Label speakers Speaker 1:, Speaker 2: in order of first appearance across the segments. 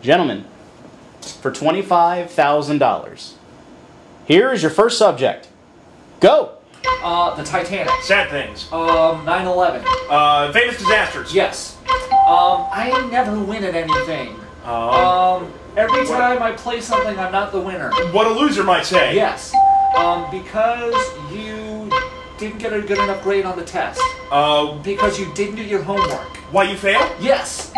Speaker 1: Gentlemen, for $25,000, here is your first subject. Go!
Speaker 2: The Titanic.
Speaker 3: Sad things.
Speaker 2: 9/11.
Speaker 3: Famous disasters.
Speaker 2: Yes. I never win at anything. Every time I play something, I'm not the winner.
Speaker 3: What a loser might say.
Speaker 2: Yes. Because you didn't get a good enough grade on the test. Because you didn't do your homework.
Speaker 3: Why you failed?
Speaker 2: Yes.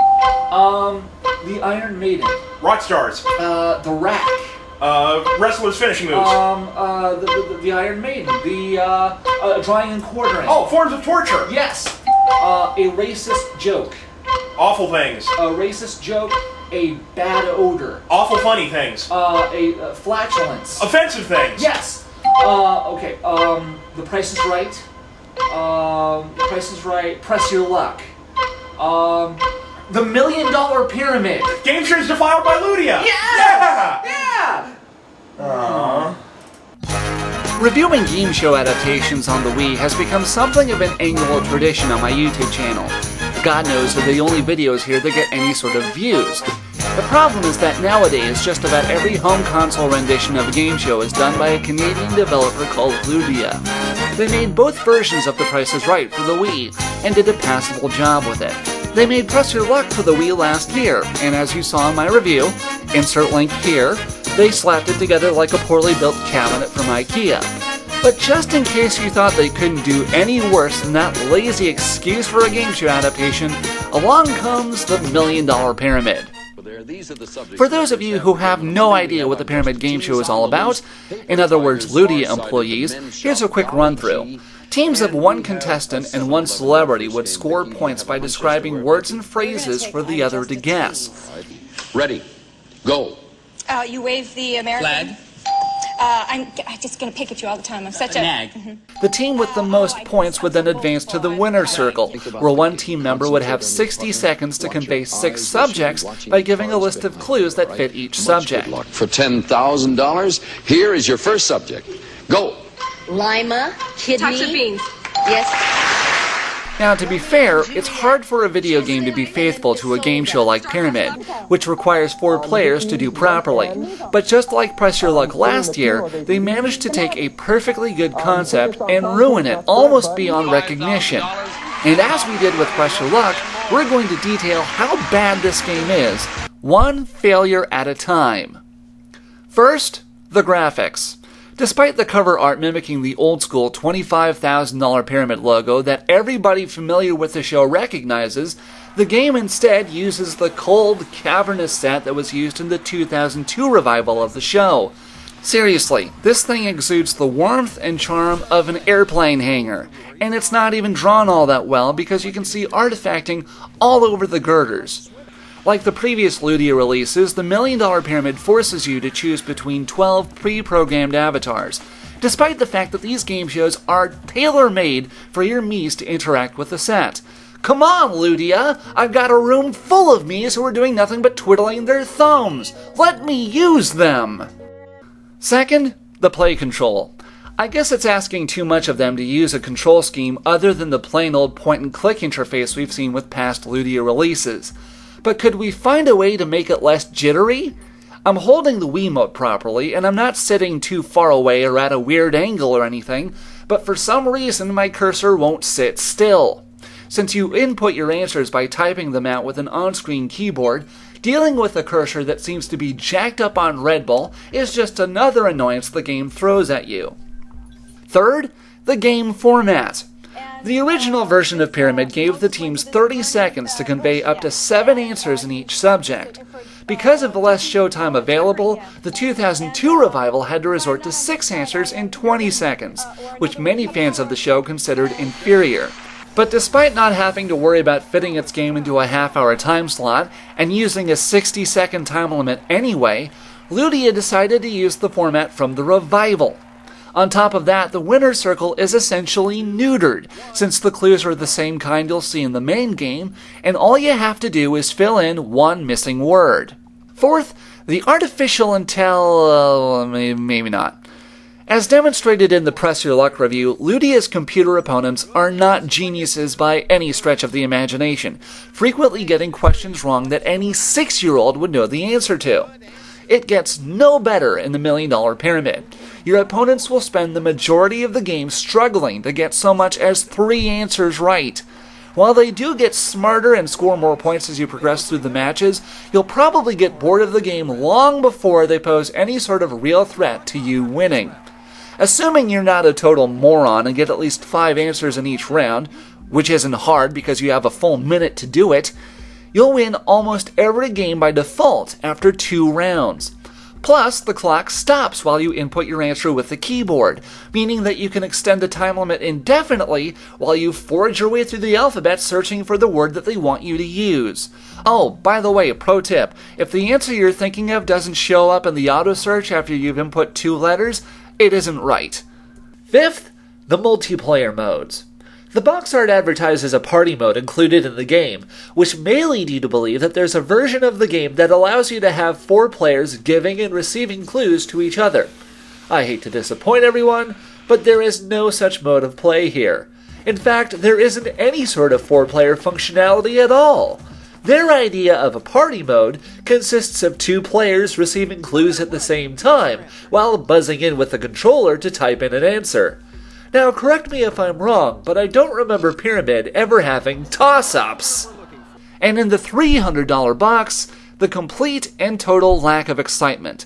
Speaker 2: The Iron Maiden.
Speaker 3: Rock stars.
Speaker 2: The Rack.
Speaker 3: Wrestlers' finishing moves.
Speaker 2: The Iron Maiden. The drawing and quartering.
Speaker 3: Oh, forms of torture.
Speaker 2: Yes. A racist joke.
Speaker 3: Awful things.
Speaker 2: A racist joke. A bad odor.
Speaker 3: Awful funny things.
Speaker 2: A flatulence.
Speaker 3: Offensive things.
Speaker 2: Yes. Okay. The Price is Right. Price is Right. Press Your Luck. The $1 Million Pyramid.
Speaker 3: Game shows defiled by Ludia.
Speaker 2: Yeah. Yeah.
Speaker 3: Aww.
Speaker 4: Reviewing game show adaptations on the Wii has become something of an annual tradition on my YouTube channel. God knows they're the only videos here that get any sort of views. The problem is that nowadays just about every home console rendition of a game show is done by a Canadian developer called Ludia. They made both versions of The Price is Right for the Wii and did a passable job with it. They made Press Your Luck for the Wii last year, and as you saw in my review, insert link here, they slapped it together like a poorly built cabinet from IKEA. But just in case you thought they couldn't do any worse than that lazy excuse for a game show adaptation, along comes the $1 Million Pyramid. For those of you who have no idea what the Pyramid Game Show is all about, in other words, Ludia employees, here's a quick run-through. Teams of one contestant and one celebrity would score points by describing words and phrases for the other to guess.
Speaker 5: Ready. Go.
Speaker 6: You wave the American
Speaker 5: Flag.
Speaker 6: I'm just going to pick at you all the time. I'm such a...
Speaker 5: Nag.
Speaker 4: The team with the most points would then advance to the winner's circle, where one team member would have 60 seconds to convey 6 subjects by giving a list of clues that fit each subject.
Speaker 5: For $10,000, here is your first subject. Go.
Speaker 7: Lima, kidney.
Speaker 6: Touch of beans.
Speaker 7: Yes.
Speaker 4: Now, to be fair, it's hard for a video game to be faithful to a game show like Pyramid, which requires 4 players to do properly. But just like Press Your Luck last year, they managed to take a perfectly good concept and ruin it almost beyond recognition. And as we did with Press Your Luck, we're going to detail how bad this game is, one failure at a time. First, the graphics. Despite the cover art mimicking the old-school $25,000 Pyramid logo that everybody familiar with the show recognizes, the game instead uses the cold, cavernous set that was used in the 2002 revival of the show. Seriously, this thing exudes the warmth and charm of an airplane hangar, and it's not even drawn all that well because you can see artifacting all over the girders. Like the previous Ludia releases, the $1 Million Pyramid forces you to choose between 12 pre-programmed avatars, despite the fact that these game shows are tailor-made for your Miis to interact with the set. Come on, Ludia! I've got a room full of Miis who are doing nothing but twiddling their thumbs! Let me use them! Second, the play control. I guess it's asking too much of them to use a control scheme other than the plain old point-and-click interface we've seen with past Ludia releases. But could we find a way to make it less jittery? I'm holding the Wiimote properly, and I'm not sitting too far away or at a weird angle or anything, but for some reason my cursor won't sit still. Since you input your answers by typing them out with an on-screen keyboard, dealing with a cursor that seems to be jacked up on Red Bull is just another annoyance the game throws at you. Third, the game format. The original version of Pyramid gave the teams 30 seconds to convey up to 7 answers in each subject. Because of the less showtime available, the 2002 revival had to resort to 6 answers in 20 seconds, which many fans of the show considered inferior. But despite not having to worry about fitting its game into a half-hour time slot, and using a 60-second time limit anyway, Ludia decided to use the format from the revival. On top of that, the winner's circle is essentially neutered, since the clues are the same kind you'll see in the main game, and all you have to do is fill in one missing word. Fourth, the artificial maybe not. As demonstrated in the Press Your Luck review, Ludia's computer opponents are not geniuses by any stretch of the imagination, frequently getting questions wrong that any 6-year-old would know the answer to. It gets no better in the $1 Million Pyramid. Your opponents will spend the majority of the game struggling to get so much as 3 answers right. While they do get smarter and score more points as you progress through the matches, you'll probably get bored of the game long before they pose any sort of real threat to you winning. Assuming you're not a total moron and get at least 5 answers in each round, which isn't hard because you have a full minute to do it, you'll win almost every game by default after 2 rounds. Plus, the clock stops while you input your answer with the keyboard, meaning that you can extend the time limit indefinitely while you forge your way through the alphabet searching for the word that they want you to use. Oh, by the way, pro tip, if the answer you're thinking of doesn't show up in the auto search after you've input 2 letters, it isn't right. 5th, the multiplayer modes. The box art advertises a party mode included in the game, which may lead you to believe that there's a version of the game that allows you to have 4 players giving and receiving clues to each other. I hate to disappoint everyone, but there is no such mode of play here. In fact, there isn't any sort of 4-player functionality at all. Their idea of a party mode consists of 2 players receiving clues at the same time, while buzzing in with the controller to type in an answer. Now, correct me if I'm wrong, but I don't remember Pyramid ever having toss-ups. And in the $300 box, the complete and total lack of excitement.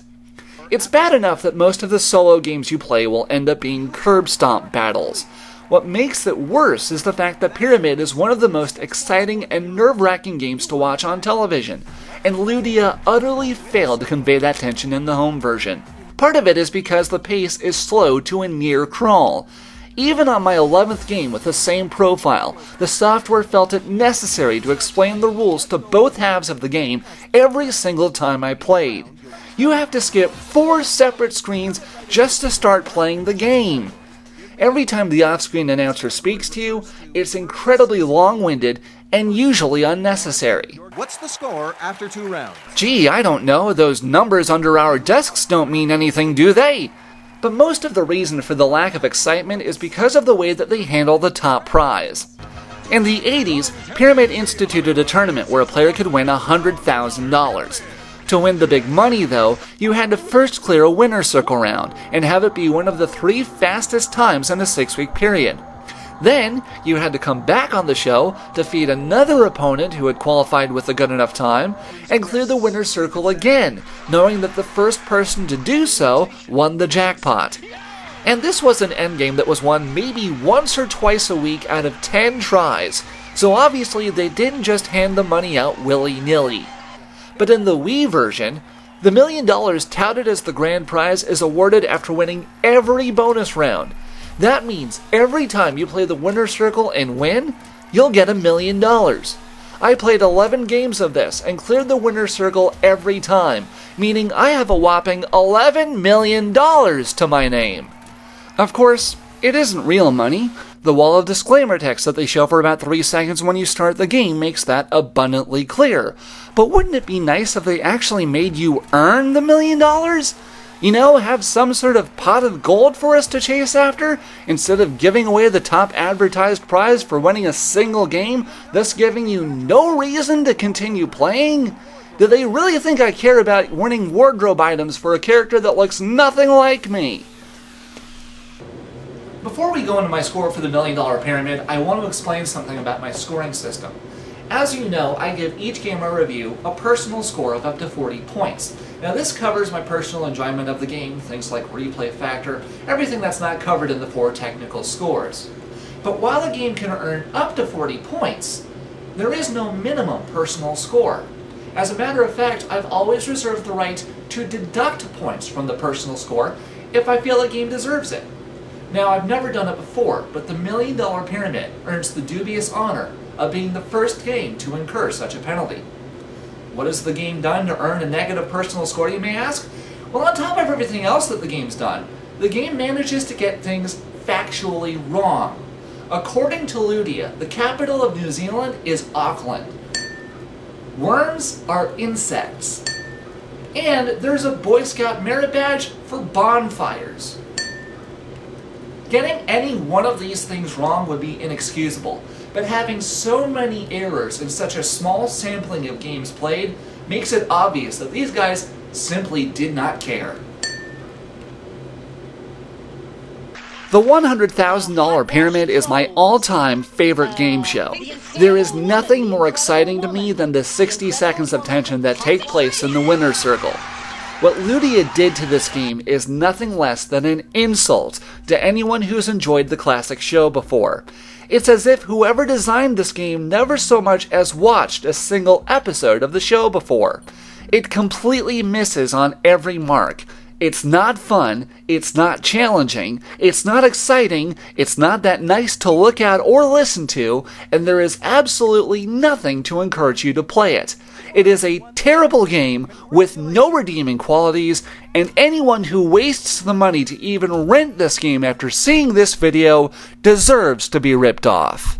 Speaker 4: It's bad enough that most of the solo games you play will end up being curb stomp battles. What makes it worse is the fact that Pyramid is one of the most exciting and nerve-wracking games to watch on television, and Ludia utterly failed to convey that tension in the home version. Part of it is because the pace is slow to a near crawl. Even on my 11th game with the same profile, the software felt it necessary to explain the rules to both halves of the game every single time I played. You have to skip 4 separate screens just to start playing the game. Every time the off-screen announcer speaks to you, it's incredibly long-winded and usually unnecessary.
Speaker 8: What's the score after 2 rounds?
Speaker 4: Gee, I don't know. Those numbers under our desks don't mean anything, do they? But most of the reason for the lack of excitement is because of the way that they handle the top prize. In the 80s, Pyramid instituted a tournament where a player could win $100,000. To win the big money, though, you had to first clear a winner circle round and have it be one of the 3 fastest times in a 6-week period. Then, you had to come back on the show, defeat another opponent who had qualified with a good enough time, and clear the winner circle again, knowing that the first person to do so won the jackpot. And this was an endgame that was won maybe once or twice a week out of 10 tries, so obviously they didn't just hand the money out willy-nilly. But in the Wii version, the $1 million touted as the grand prize is awarded after winning every bonus round. That means every time you play the winner circle and win, you'll get $1 million. I played 11 games of this and cleared the winner circle every time, meaning I have a whopping $11 million to my name. Of course, it isn't real money. The wall of disclaimer text that they show for about 3 seconds when you start the game makes that abundantly clear. But wouldn't it be nice if they actually made you earn the $1 million? You know, have some sort of pot of gold for us to chase after, instead of giving away the top advertised prize for winning a single game, thus giving you no reason to continue playing? Do they really think I care about winning wardrobe items for a character that looks nothing like me? Before we go into my score for the $1 Million Pyramid, I want to explain something about my scoring system. As you know, I give each game I review a personal score of up to 40 points. Now this covers my personal enjoyment of the game, things like replay factor, everything that's not covered in the 4 technical scores. But while the game can earn up to 40 points, there is no minimum personal score. As a matter of fact, I've always reserved the right to deduct points from the personal score if I feel a game deserves it. Now, I've never done it before, but the $1 Million Pyramid earns the dubious honor of being the first game to incur such a penalty. What has the game done to earn a negative personal score, you may ask? Well, on top of everything else that the game's done, the game manages to get things factually wrong. According to Ludia, the capital of New Zealand is Auckland. Worms are insects. And there's a Boy Scout merit badge for bonfires.
Speaker 2: Getting any one of these things wrong would be inexcusable, but having so many errors in such a small sampling of games played makes it obvious that these guys simply did not care.
Speaker 4: The $100,000 Pyramid is my all-time favorite game show. There is nothing more exciting to me than the 60 seconds of tension that take place in the winner's circle. What Ludia did to this game is nothing less than an insult to anyone who's enjoyed the classic show before. It's as if whoever designed this game never so much as watched a single episode of the show before. It completely misses on every mark. It's not fun, it's not challenging, it's not exciting, it's not that nice to look at or listen to, and there is absolutely nothing to encourage you to play it. It is a terrible game with no redeeming qualities, and anyone who wastes the money to even rent this game after seeing this video deserves to be ripped off.